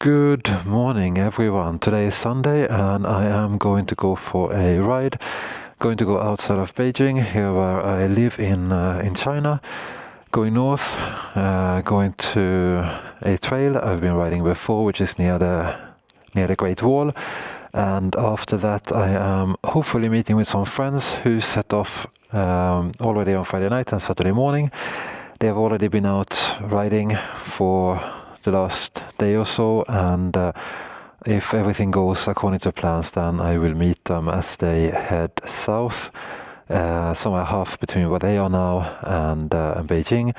Good morning, everyone. Today is Sunday, and I am going to go for a ride. Going to go outside of Beijing, here where I live in China. Going north, going to a trail I've been riding before, which is near the Great Wall. And after that, I am hopefully meeting with some friends who set off already on Friday night and Saturday morning. They have already been out riding for the last day or so, and if everything goes according to plans, then I will meet them as they head south, somewhere half between where they are now and Beijing.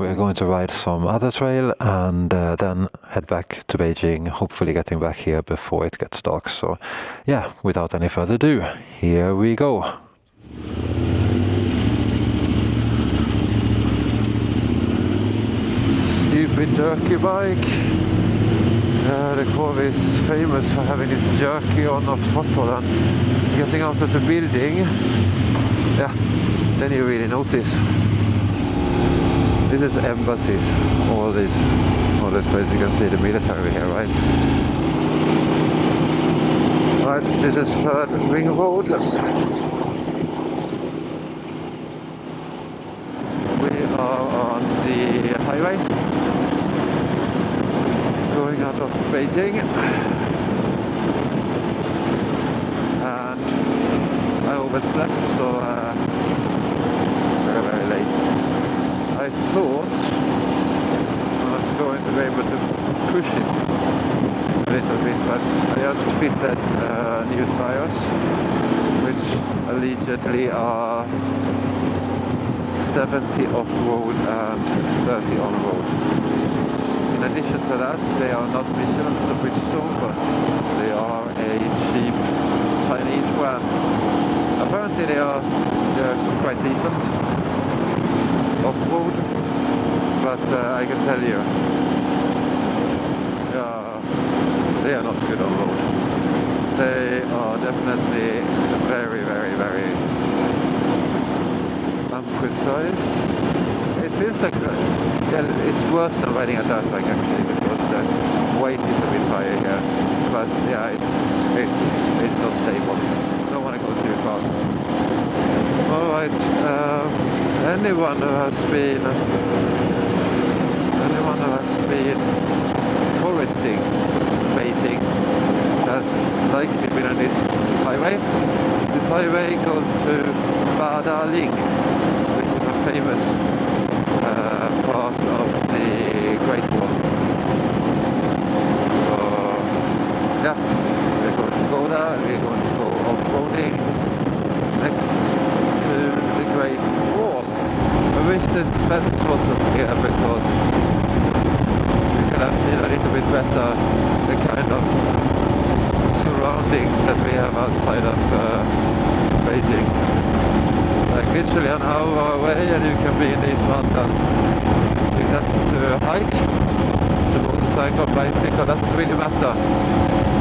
We're going to ride some other trail and then head back to Beijing, hopefully getting back here before it gets dark. So yeah, without any further ado, here we go. Stupid jerky bike. The Kove is famous for having its jerky on off throttle, and getting out of the building, yeah, then you really notice. This is embassies, all this place. You can see the military here, right? Right, this is third ring road. We are on the highway, going out of Beijing, and I overslept, so very late. I thought I was going to be able to push it a little bit, but I just fitted new tires, which allegedly are 70 off-road and 30 on-road. In addition to that, they are not Michelin or Bridgestone, but they are a cheap Chinese brand. Apparently they're quite decent off-road, but I can tell you, they are not good on-road. They are definitely very imprecise. It feels like it's worse than riding a dirt bike actually, because the weight is a bit higher here. But yeah, it's not stable. I don't want to go too fast. All right. Anyone who has been touristing Beijing has likely been on this highway. This highway goes to Badaling, which is a famous part of the Great Wall. So yeah, we're going to go there. We're going to go off-roading next to the Great Wall. I wish this fence wasn't here, because you can have seen a little bit better the kind of surroundings that we have outside of Beijing. Like literally an hour away and you can be in these mountains. If that's to hike, to motorcycle, bicycle, doesn't really matter.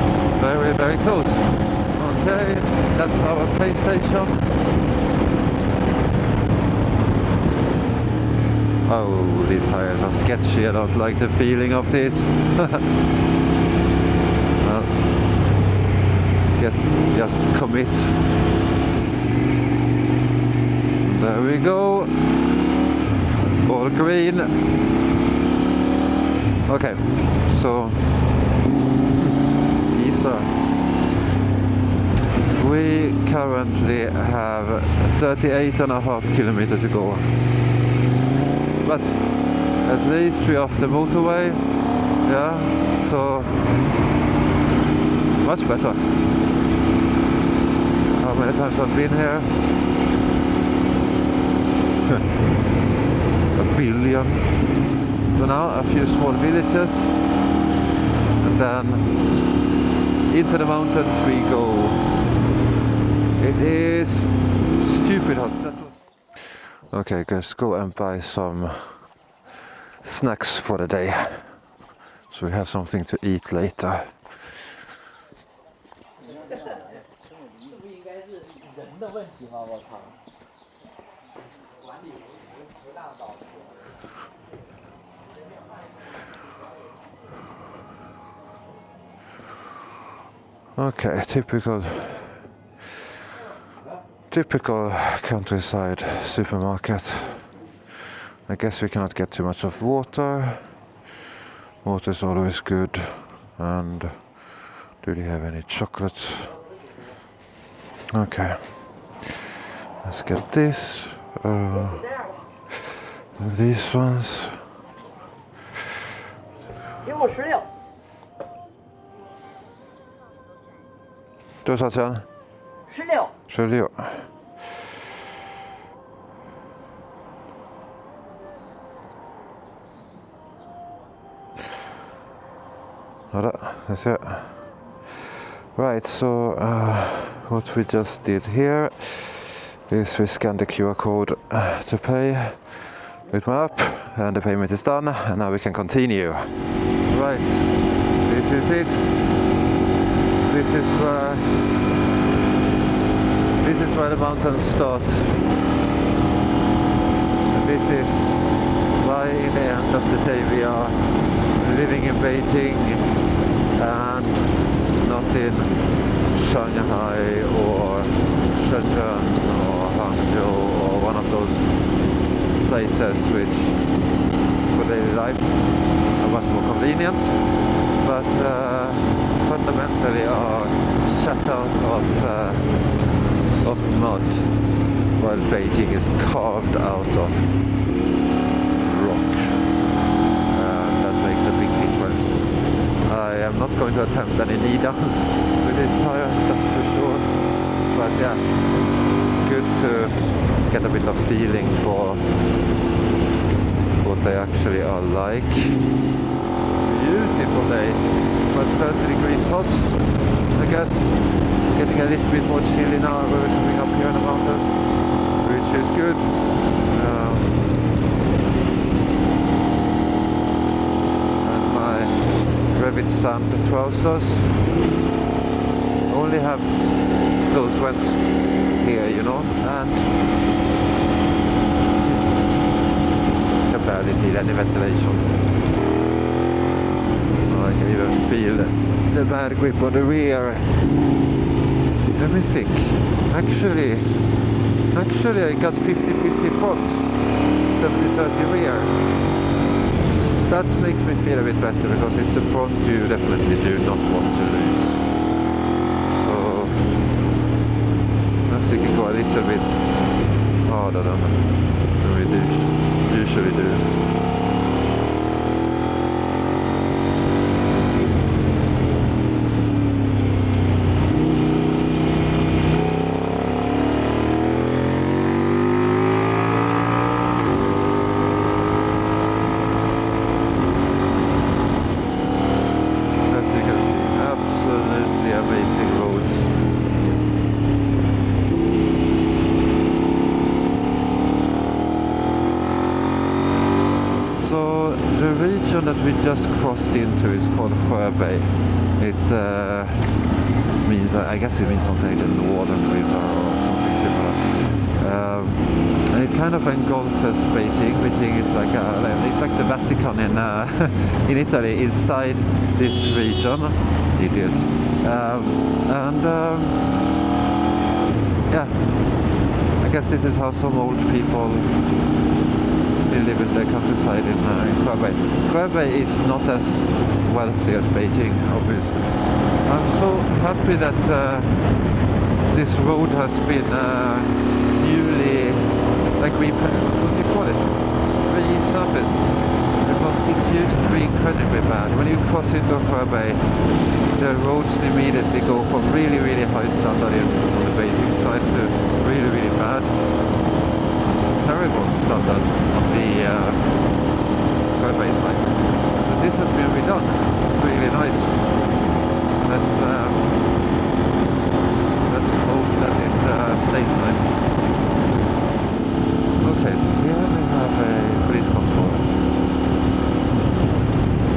It's very close. Okay, that's our pay station. Oh, these tires are sketchy. I don't like the feeling of this. Well, guess just commit. There we go. All green. Okay, so Isa. We currently have 38.5 kilometers to go. But at least we're off the motorway. Yeah, so much better. How many times I've been here? A billion. So now a few small villages, and then into the mountains we go. It is stupid hot. Okay, guys, go and buy some snacks for the day, so we have something to eat later. Okay, typical countryside supermarket. I guess we cannot get too much of water. Water is always good. And do they have any chocolates? Okay, let's get this. These ones. 给我16。多少钱？16。16。That's it. Right, so what we just did here is we scanned the QR code to pay with my app, and the payment is done, and now we can continue. Right, this is it. This is where the mountains start. And this is why in the end of the day we are living in Beijing and not in Shanghai or Shenzhen or Hangzhou or one of those places which for daily life are much more convenient, but fundamentally are shut out of mud, while Beijing is carved out of rock. That makes a big difference. I am not going to attempt any knee downs with these tires, that's for sure. But yeah, good to get a bit of feeling for what they actually are like. Beautiful day, but 30 degrees hot, I guess. Getting a little bit more chilly now when we're coming up here in the mountains, which is good. And my Revit sand trousers only have those vents here, you know, and I can barely feel any ventilation. I can even feel the bad grip on the rear. Let me think. Actually I got 50-50 front, 70-30 rear. That makes me feel a bit better, because it's the front you definitely do not want to lose. So I think we go a little bit harder than we usually do. That we just crossed into is called Hebei. It means, I guess it means something like the Northern River or something similar. And it kind of engulfs Beijing. Beijing is like it's like the Vatican in Italy, inside this region. Idiots. Yeah, I guess this is how some old people live in the countryside in Kove. Kove is not as wealthy as Beijing, obviously. I'm so happy that this road has been newly, like what do you call it? Resurfaced. Because it used to be incredibly bad. When you cross into Hebei, the roads immediately go from really, really high standard on the Beijing side to really, really bad. Terrible standard on the Kove side. But this has been redone. Really nice. Let's hope that it stays nice. Okay, so here we have a police control.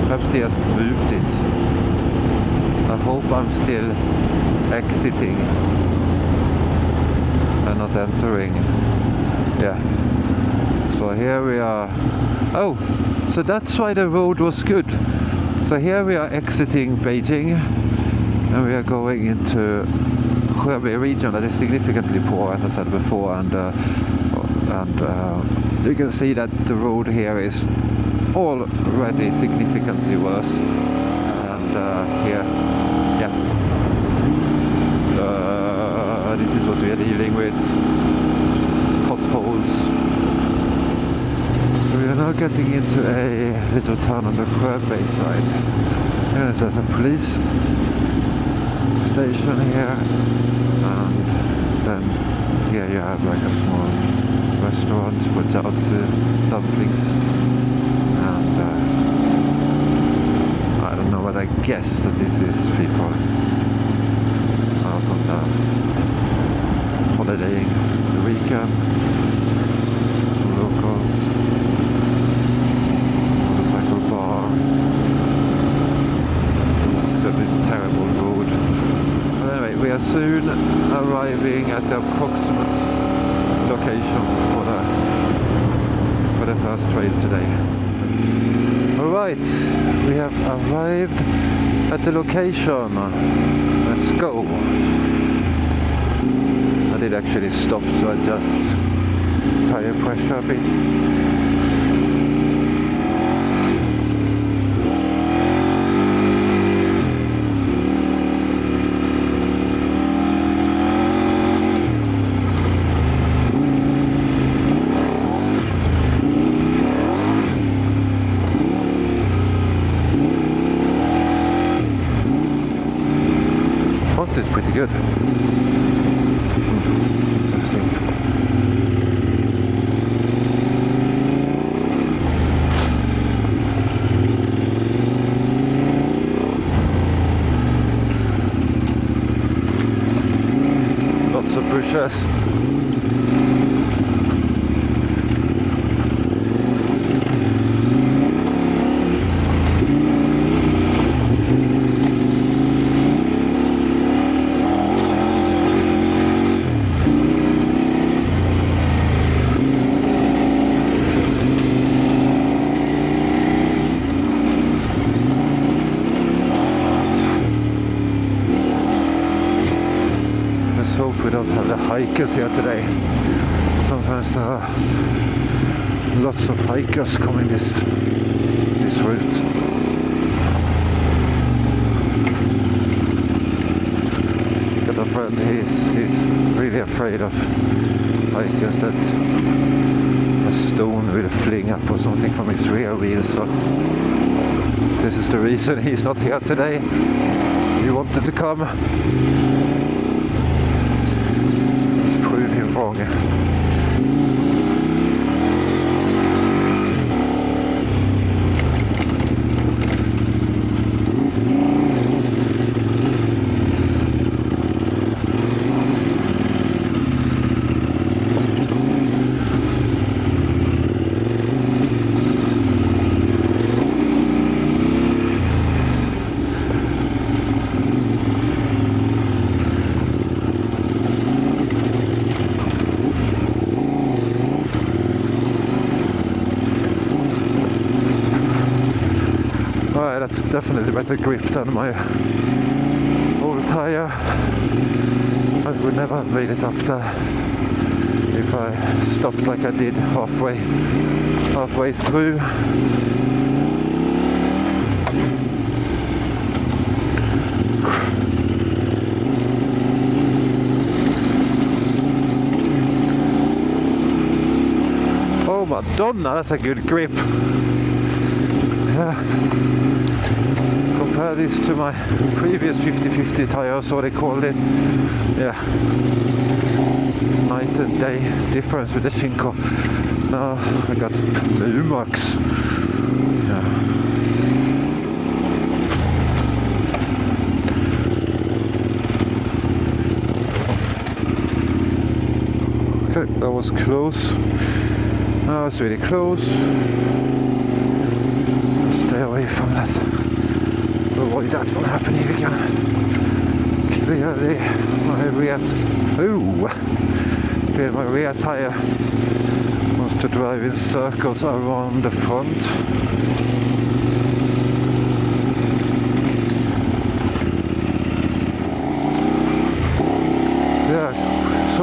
Perhaps they has moved it. I hope I'm still exiting and not entering. Yeah. So here we are. Oh, so that's why the road was good. So here we are exiting Beijing, and we are going into Hebei region that is significantly poor, as I said before, and you can see that the road here is already significantly worse. And here, yeah, this is what we are dealing with, potholes. We are now getting into a little town on the Kove side. Yes, there's a police station here, and then here you have like a small restaurant for jiaozi dumplings, and I don't know, but I guess that this is people out on the holidaying the weekend, some locals, motorcycle bar, so this terrible road. But anyway, we are soon arriving at the approximate location for the first trail today. Alright, we have arrived at the location. Let's go. I did actually stop to adjust tire pressure a bit. It's pretty good. Interesting. Lots of pushers. Hope we don't have the hikers here today. Sometimes there are lots of hikers coming this route. Got a friend, he's really afraid of hikers, that a stone will fling up or something from his rear wheel, so this is the reason he's not here today. He wanted to come. Wrong. That's definitely better grip than my old tire. I would never have made it up there if I stopped like I did halfway through. Oh Madonna, that's a good grip. Yeah. Compare this to my previous 50/50 tires, what they called it. Yeah. Night and day difference with the Shinko. Now I got Max. Yeah. Okay, that was close. That was really close. Stay away from that. So avoid that from happening again. Clearly my rear tire wants to drive in circles around the front.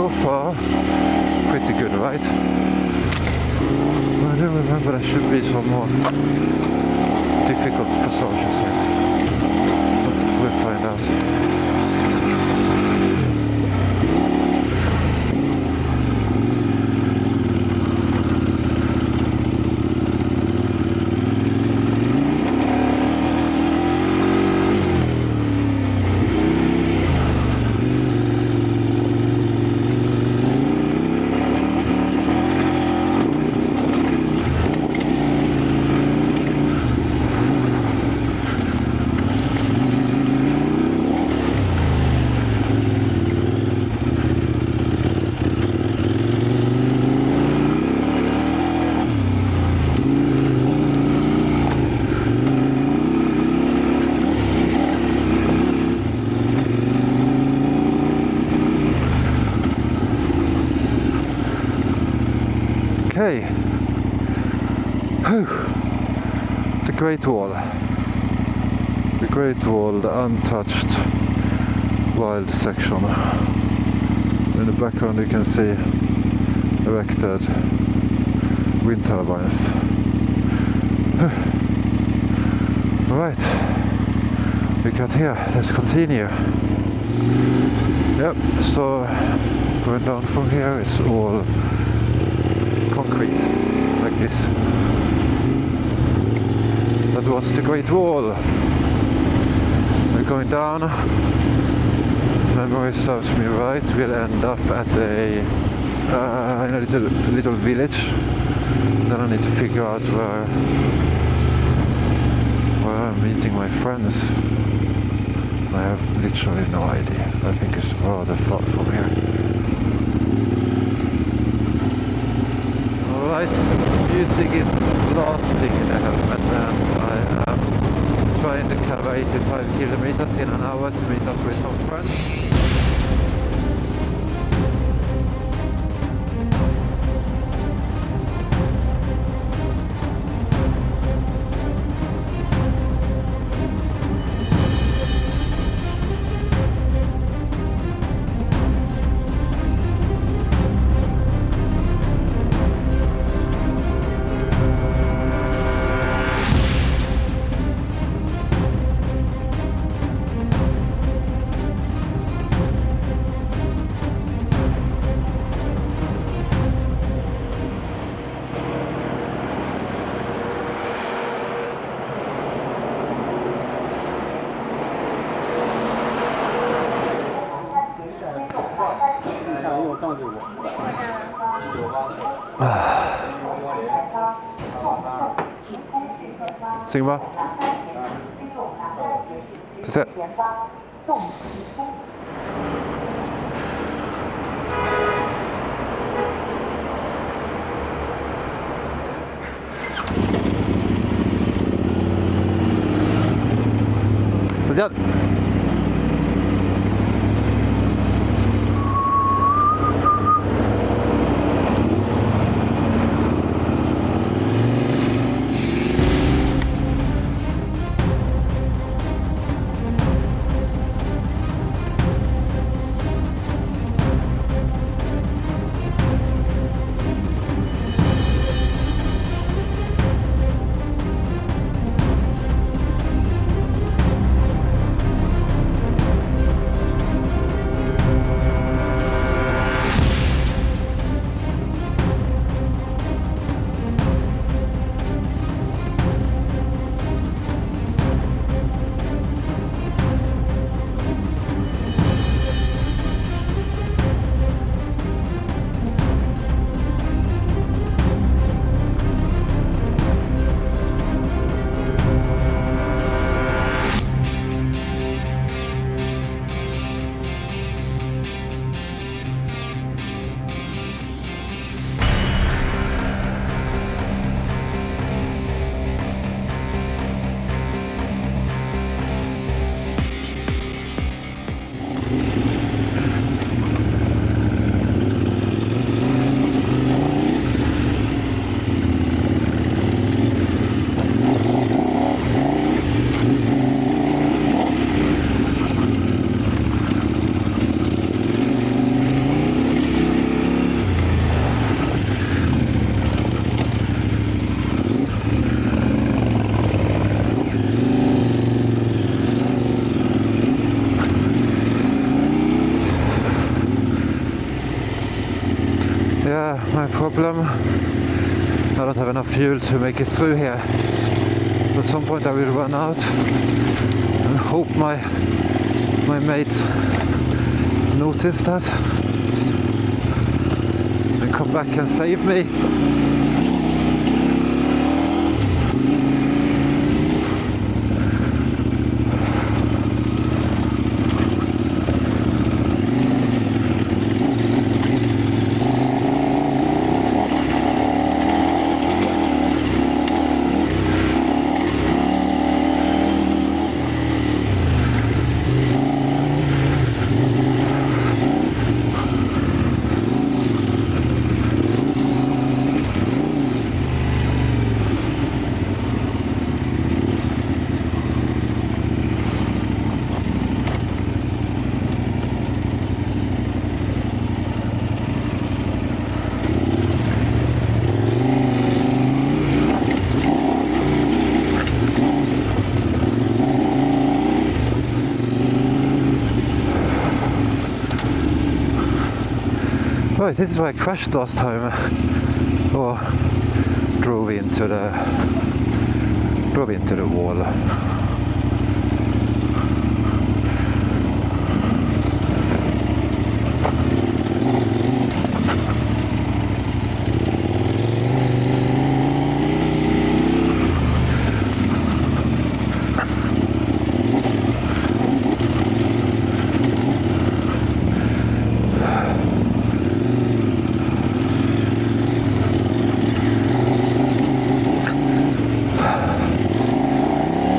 so far, pretty good, right? I don't remember, there should be some more difficult passages here. But we'll find out. Okay, the Great Wall, the untouched wild section. In the background you can see erected wind turbines. Right, we got here, let's continue. Yep, so going down from here it's all concrete, like this. That was the Great Wall. We're going down. Memory serves me right. We'll end up at a in a little village. Then I need to figure out where I'm meeting my friends. I have literally no idea. I think it's rather far from here. Alright, music is blasting in the helmet, and I am trying to cover 85 kilometers in an hour to meet up with some friends. Sing吧，再见。再见。my problem. I don't have enough fuel to make it through here. So at some point I will run out and hope my mates notice that and come back and save me. Right, this is where I crashed last time, or drove into the wall.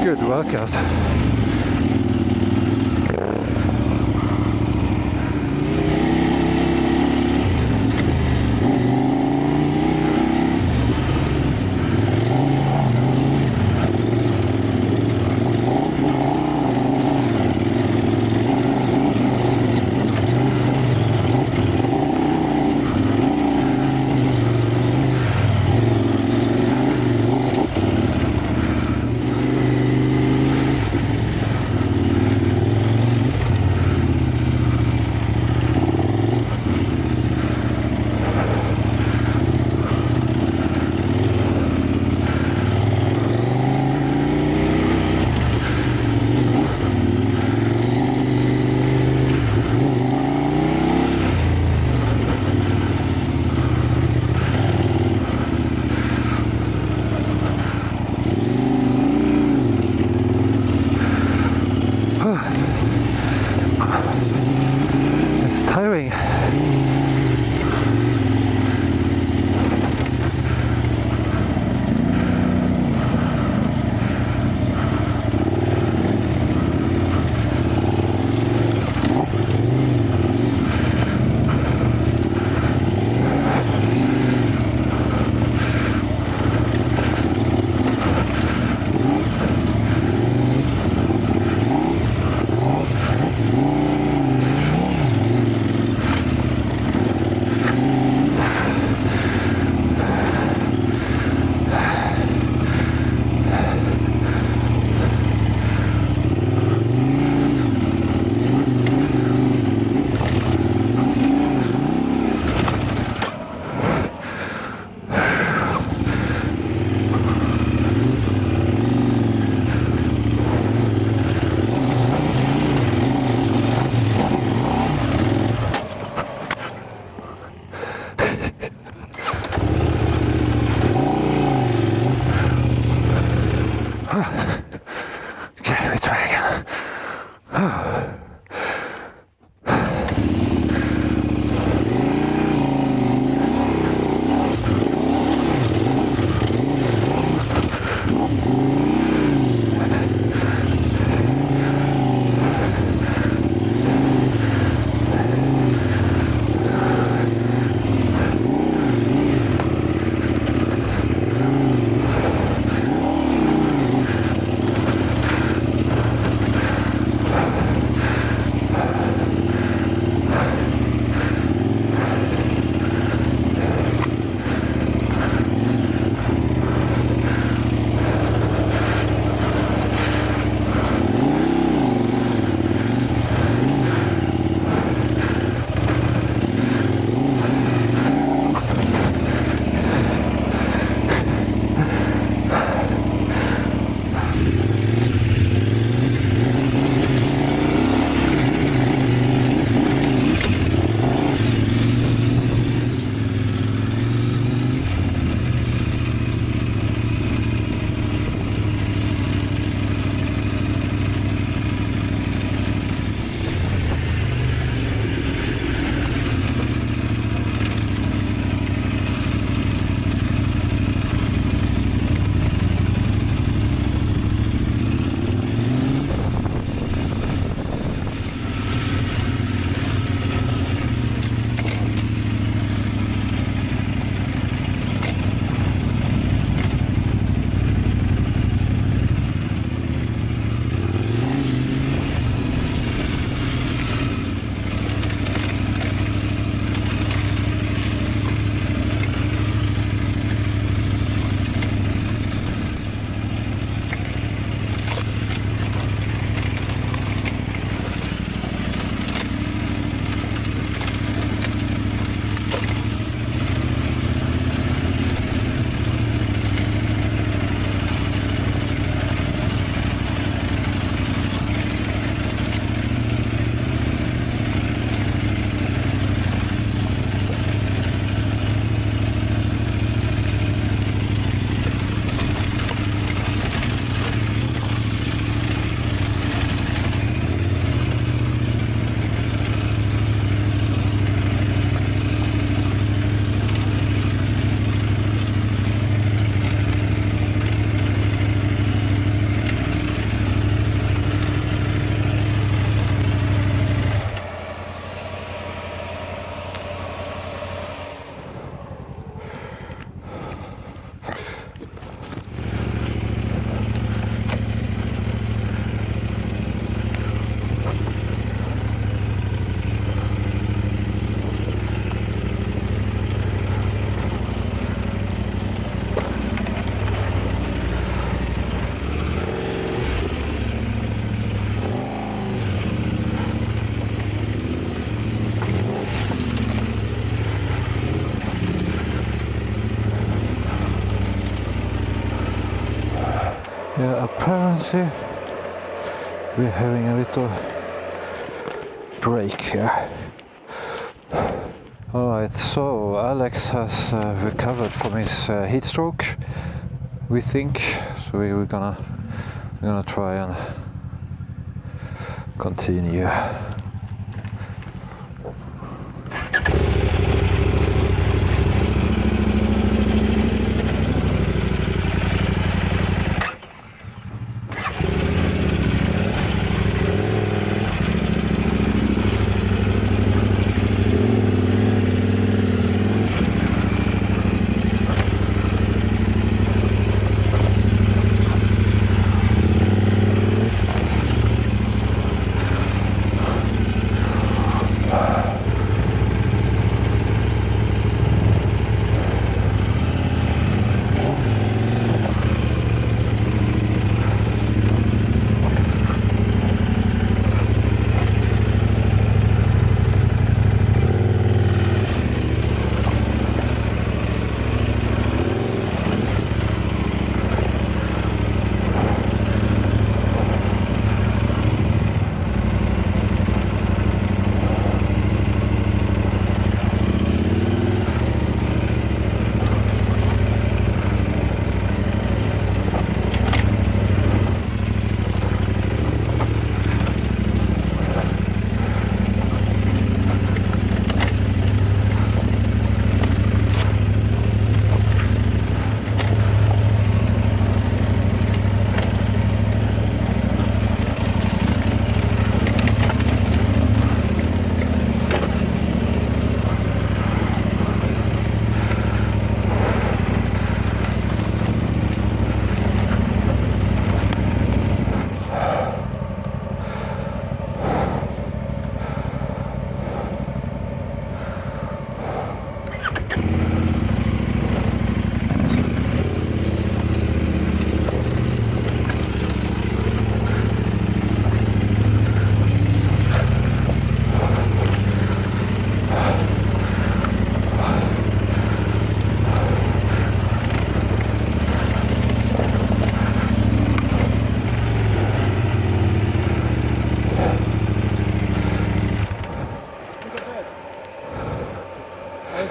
Good workout. It's tiring. Okay, we try again. see, we're having a little break here. Alright, so Alex has recovered from his heat stroke, we think. So we're gonna try and continue.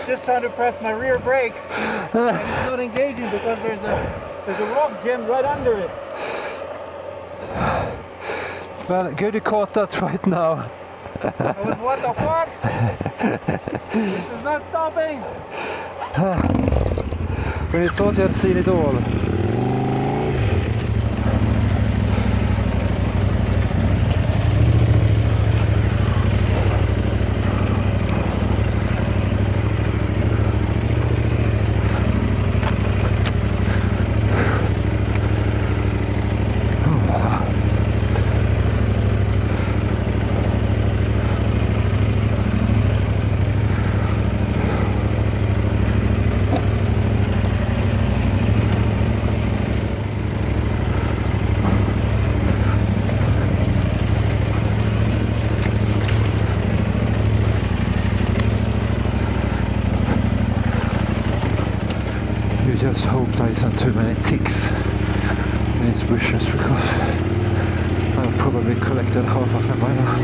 Just trying to press my rear brake and it's not engaging because there's a rock jammed right under it. Well, good you caught that right now. I was, what the fuck? This is not stopping. When you thought you had seen it all. Just hope there isn't too many ticks in these bushes because I've probably collected half of them by now.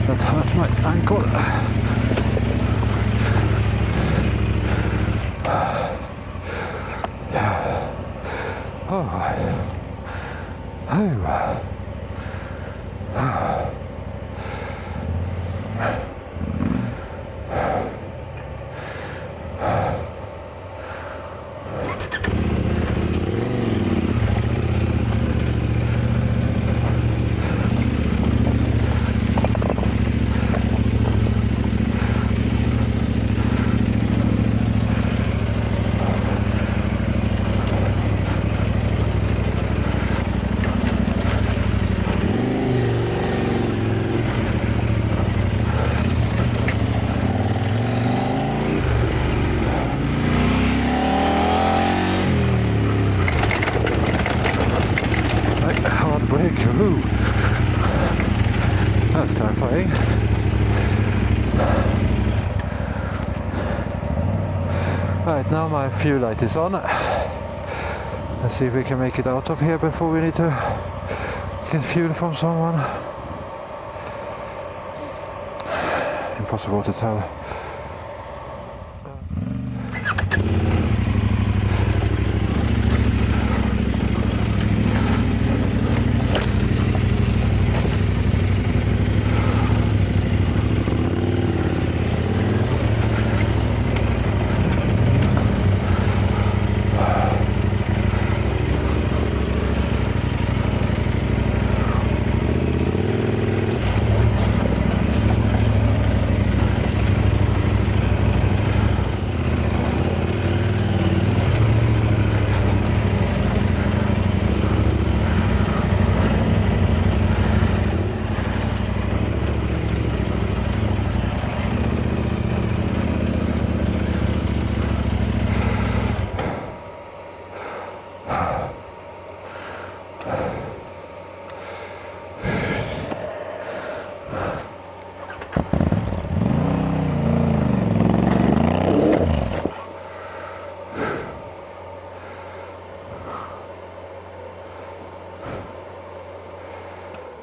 That hurt my ankle. Right, now my fuel light is on. Let's see if we can make it out of here before we need to get fuel from someone. Impossible to tell.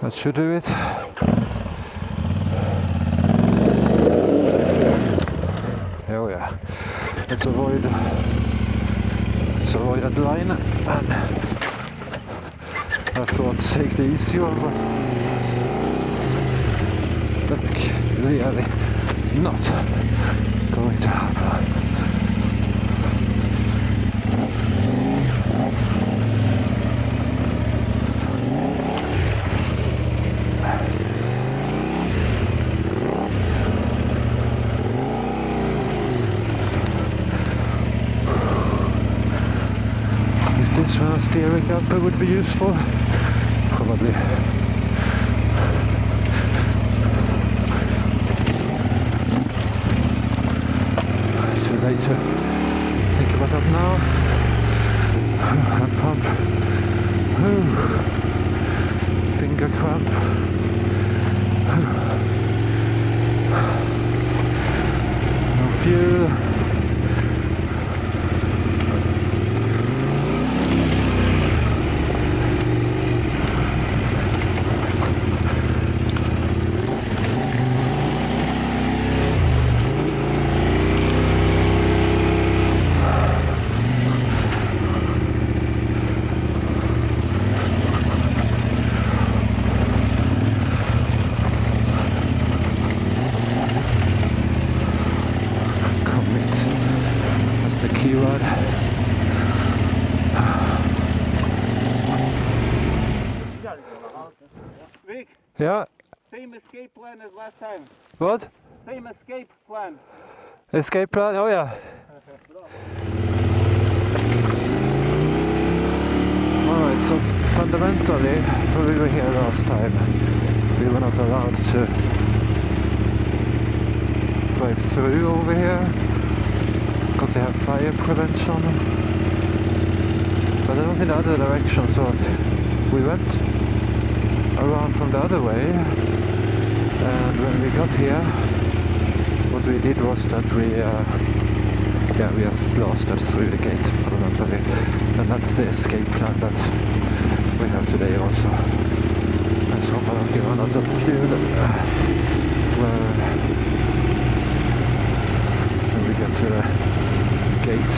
That should do it. Oh yeah. Let's avoid that line, and I thought take the easy one, but clearly not going to happen. This one, a steering camper would be useful, probably. Too late to think about that now. Hand pump. Finger cramp. No fuel. Vic, Yeah. same escape plan as last time. What? Same escape plan. Escape plan? Oh yeah. Alright, so fundamentally, when we were here last time, we were not allowed to drive through over here because they have fire prevention. But that was in the other direction, so we went around from the other way, and when we got here, what we did was that we just blasted through the gate fundamentally, and that's the escape plan that we have today also. Let's hope I don't get run out of fuel when we get to the gate.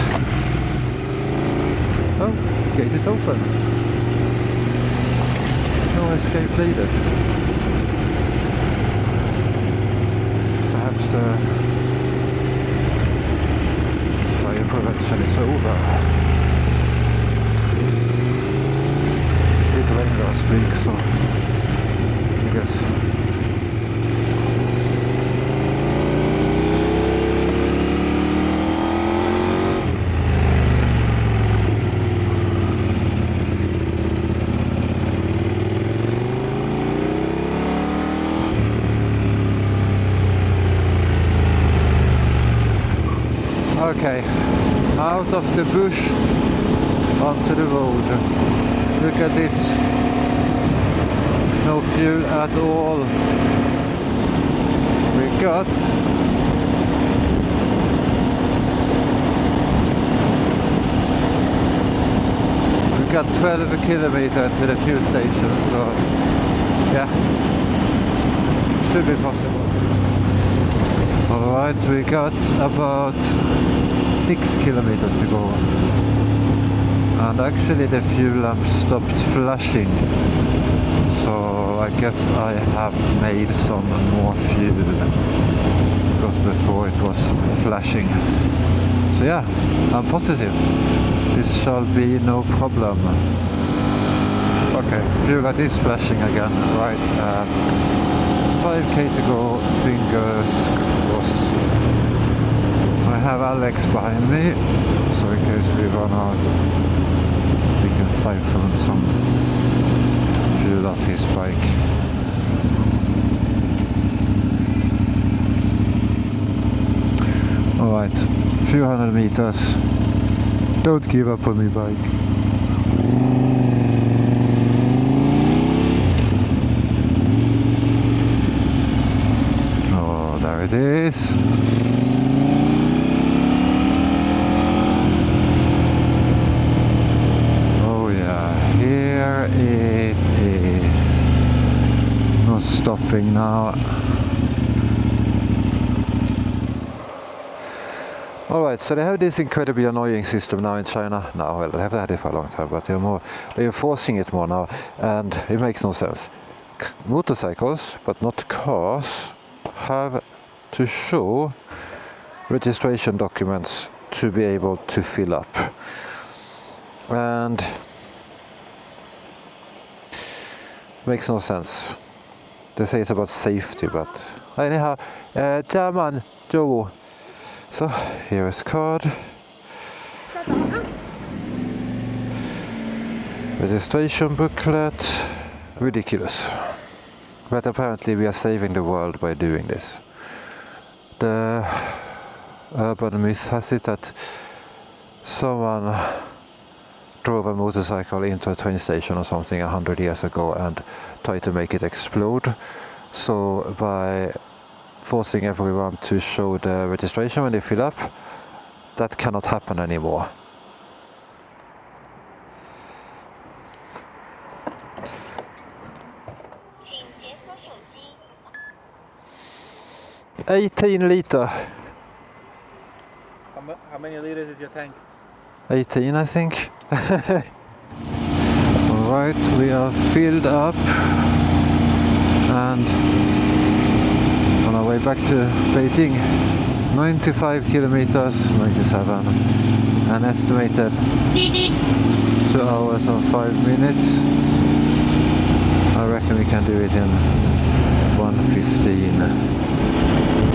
Oh, the gate is open. No escape needed. Perhaps the fire prevention is over. It did rain last week, so I guess. Okay, out of the bush onto the road. Look at this. No fuel at all. We got got 12 kilometers to the fuel station, so yeah, should be possible. Alright, we got about 6 kilometers to go. And actually the fuel lamp stopped flashing. So I guess I have made some more fuel. Because before it was flashing. So yeah, I'm positive. This shall be no problem. Okay, fuel light is flashing again. Right, 5k to go, fingers crossed. I have Alex behind me, so in case we run out, we can siphon some fuel off his bike. Alright, few hundred meters. Don't give up on me, bike. Oh, there it is. Oh yeah, here it is. No stopping now. Alright, so they have this incredibly annoying system now in China. Now, well, they have had it for a long time, but they're enforcing it more now, and it makes no sense. Motorcycles, but not cars, have to show registration documents to be able to fill up. And makes no sense. They say it's about safety, but anyhow, German, Joe. So here is card. Registration booklet. Ridiculous. But apparently we are saving the world by doing this. The urban myth has it that someone drove a motorcycle into a train station or something 100 years ago and tried to make it explode. So by forcing everyone to show the registration when they fill up, that cannot happen anymore. $18 How many liters is your tank? 18, I think. Alright, we are filled up and on our way back to Beijing. 95 kilometers, 97, and estimated 2 hours and 5 minutes. I reckon we can do it in 1:15.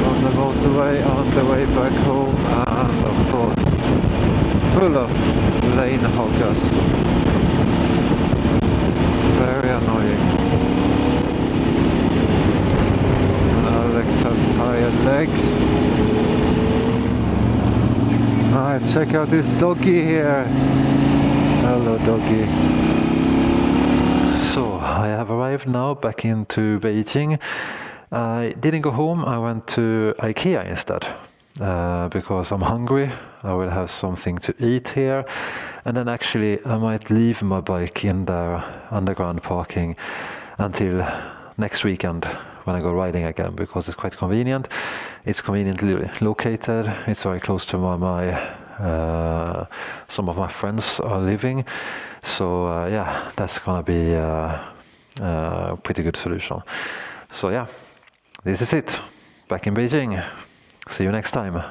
On the motorway, on the way back home, and of course full of lane hoggers. Very annoying. And Alex has tired legs. Alright, check out this doggy here. Hello doggy. So I have arrived now back into Beijing. I didn't go home, I went to IKEA instead. Because I'm hungry, I will have something to eat here, and then actually I might leave my bike in the underground parking until next weekend when I go riding again, because it's quite convenient. It's conveniently located, it's very close to where some of my friends are living, so yeah, that's gonna be a pretty good solution. So yeah, this is it, back in Beijing. See you next time.